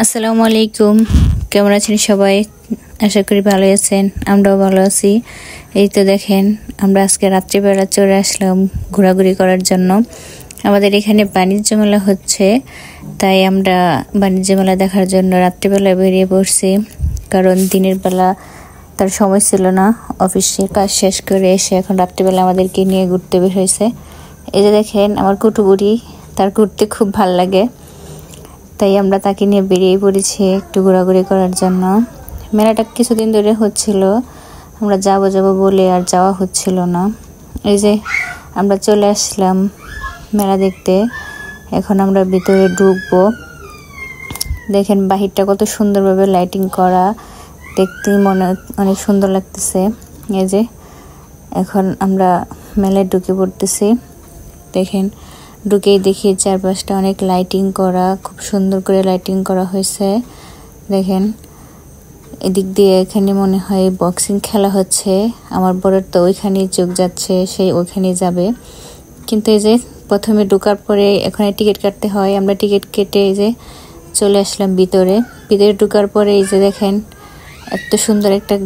আসসালামু আলাইকুম। কেমন আছেন সবাই? আশা করি ভালো আছেন, আমরাও ভালো আছি। এই তো দেখেন, আমরা আজকে রাত্রিবেলা চলে আসলাম ঘোরাঘুরি করার জন্য। আমাদের এখানে বাণিজ্য মেলা হচ্ছে, তাই আমরা বাণিজ্য মেলা দেখার জন্য রাত্রিবেলা বেরিয়ে পড়ছি। কারণ দিনের বেলা তার সময় ছিল না, অফিসের কাজ শেষ করে এসে এখন রাত্রিবেলা আমাদেরকে নিয়ে ঘুরতে বের হয়েছে। এই যে দেখেন আমার কুটুবুড়ি, তার ঘুরতে খুব ভাল লাগে, তাই আমরা তাকে নিয়ে বেরিয়ে পড়েছি একটু ঘোরাঘুরি করার জন্য। মেলাটা কিছুদিন ধরে হচ্ছিল, আমরা যাব বলে আর যাওয়া হচ্ছিল না। এই যে আমরা চলে আসলাম মেলা দেখতে, এখন আমরা ভিতরে ঢুকবো। দেখেন বাহিরটা কত সুন্দরভাবে লাইটিং করা, দেখতেই মনে অনেক সুন্দর লাগতেছে। এই যে এখন আমরা মেলায় ঢুকে পড়তেছি। দেখেন ঢুকেই দেখি চারপাশটা অনেক লাইটিং করা, খুব সুন্দর করে লাইটিং করা হয়েছে। দেখেন এদিক দিয়ে এখানে মনে হয় বক্সিং খেলা হচ্ছে। আমার বড়ের তো ওইখানেই চোখ যাচ্ছে, সেই ওইখানেই যাবে। কিন্তু এই যে প্রথমে ঢোকার পরে এখানে টিকিট কাটতে হয়, আমরা টিকিট কেটে এই যে চলে আসলাম ভিতরে ঢোকার পরে এই যে দেখেন এত সুন্দর একটা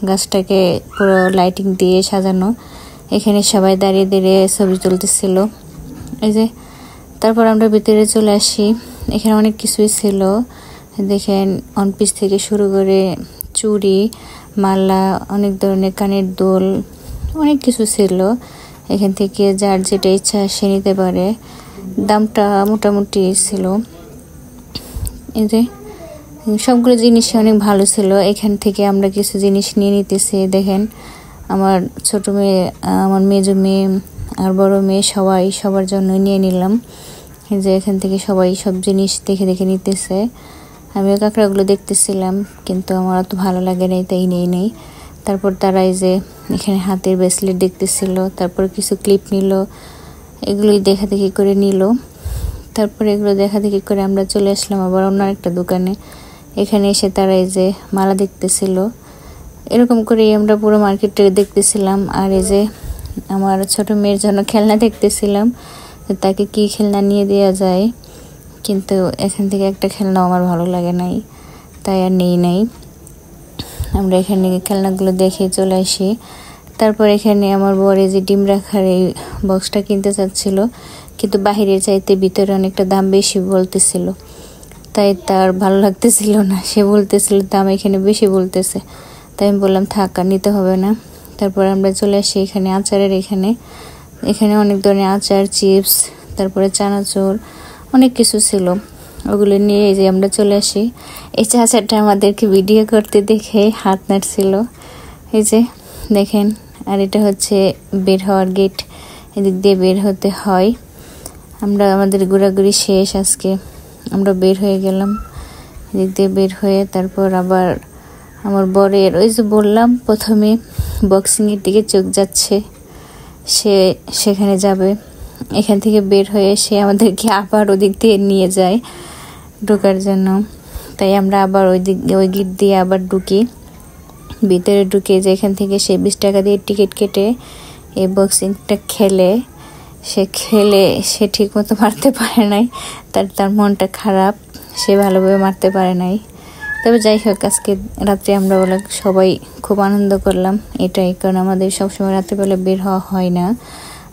গাছটাকে পুরো লাইটিং দিয়ে সাজানো। এখানে সবাই দাঁড়িয়ে দাঁড়িয়ে ছবি তুলতেছিল। এই যে তারপর আমরা ভিতরে চলে আসি, এখানে অনেক কিছুই ছিল। দেখেন ওয়ান পিস থেকে শুরু করে চুড়ি, মালা, অনেক ধরনের কানের দুল, অনেক কিছু ছিল। এখান থেকে যার যেটা ইচ্ছা সে নিতে পারে, দামটা মোটামুটি ছিল। এই যে সবগুলো জিনিসই অনেক ভালো ছিল। এখান থেকে আমরা কিছু জিনিস নিয়ে নিতেছি। দেখেন আমার ছোট মেয়ে, আমার মেজো মেয়ে আর বড় মেয়ে সবার জন্য নিয়ে নিলাম। যে এখান থেকে সবাই সব জিনিস দেখে দেখে নিতেছে। আমিও কাঁকড়াগুলো দেখতেছিলাম, কিন্তু আমার অত ভালো লাগে নাই, তাই নেই। তারপর তারা এই যে এখানে হাতের ব্রেসলেট দেখতেছিল, তারপর কিছু ক্লিপ নিল, এগুলোই দেখা দেখি করে নিল। তারপর এগুলো দেখা দেখি করে আমরা চলে আসলাম আবার অন্য একটা দোকানে। এখানে এসে তারা এই যে মালা দেখতেছিল। এরকম করেই আমরা পুরো মার্কেটটা দেখতেছিলাম। আর এই যে আমার ছোট মেয়ের জন্য খেলনা দেখতেছিলাম, তাকে কি খেলনা নিয়ে দেওয়া যায়, কিন্তু এখান থেকে একটা খেলনাও আমার ভালো লাগে নাই, তাই আর নেই। আমরা এখানে খেলনাগুলো দেখে চলে আসি। তারপর এখানে আমার বর যে ডিম রাখার এই বক্সটা কিনতে চাচ্ছিল, কিন্তু বাহিরের চাইতে ভিতরে অনেকটা দাম বেশি বলতেছিল, তাই তার ভালো লাগতেছিল না। সে বলতেছিল দাম এখানে বেশি বলতেছে, তাই আমি বললাম থাক, আর নিতে হবে না। তারপর আমরা চলে আসি এখানে আচারের, এখানে অনেক ধরনের আচার, চিপস, তারপরে চানাচুর, অনেক কিছু ছিল। ওগুলো নিয়ে এই যে আমরা চলে আসি। এই চাচাটা আমাদেরকে ভিডিও করতে দেখে হাত নাড়ছিল। এই যে দেখেন, আর এটা হচ্ছে বের হওয়ার গেট, এদিক দিয়ে বের হতে হয়। আমাদের ঘোরাঘুরি শেষ, আজকে আমরা বের হয়ে গেলাম। এদিক দিয়ে বের হয়ে তারপর আবার আমার বরের ওই যে বললাম প্রথমে বক্সিংয়ের দিকে চোখ যাচ্ছে, সেখানে যাবে। এখান থেকে বের হয়ে সে আমাদেরকে আবার ওদিক দিয়ে নিয়ে যায় ঢোকার জন্য, তাই আমরা আবার ওই গেট দিয়ে আবার ঢুকি। ভিতরে ঢুকে যে এখান থেকে সে 20 টাকা দিয়ে টিকিট কেটে এই বক্সিংটা খেলে সে ঠিক মতো মারতে পারে নাই, তার মনটা খারাপ, সে ভালোভাবে মারতে পারে নাই। তবে যাই হোক, আজকে রাত্রে আমরা সবাই খুব আনন্দ করলাম। এটাই কারণ আমাদের সবসময় রাত্রেবেলা বের হওয়া হয় না।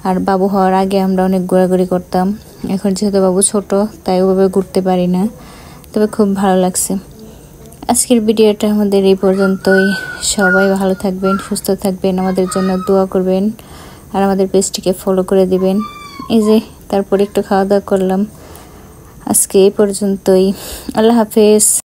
আর বাবু হওয়ার আগে আমরা অনেক ঘোরাঘুরি করতাম, এখন যেহেতু বাবু ছোট তাই ওভাবে ঘুরতে পারি না। তবে খুব ভালো লাগছে। আজকের ভিডিওটা আমাদের এই পর্যন্তই। সবাই ভালো থাকবেন, সুস্থ থাকবেন, আমাদের জন্য দোয়া করবেন, আর আমাদের পেজটিকে ফলো করে দিবেন। এই যে তারপর একটু খাওয়া দাওয়া করলাম। আজকে এই পর্যন্তই, আল্লাহ হাফেজ।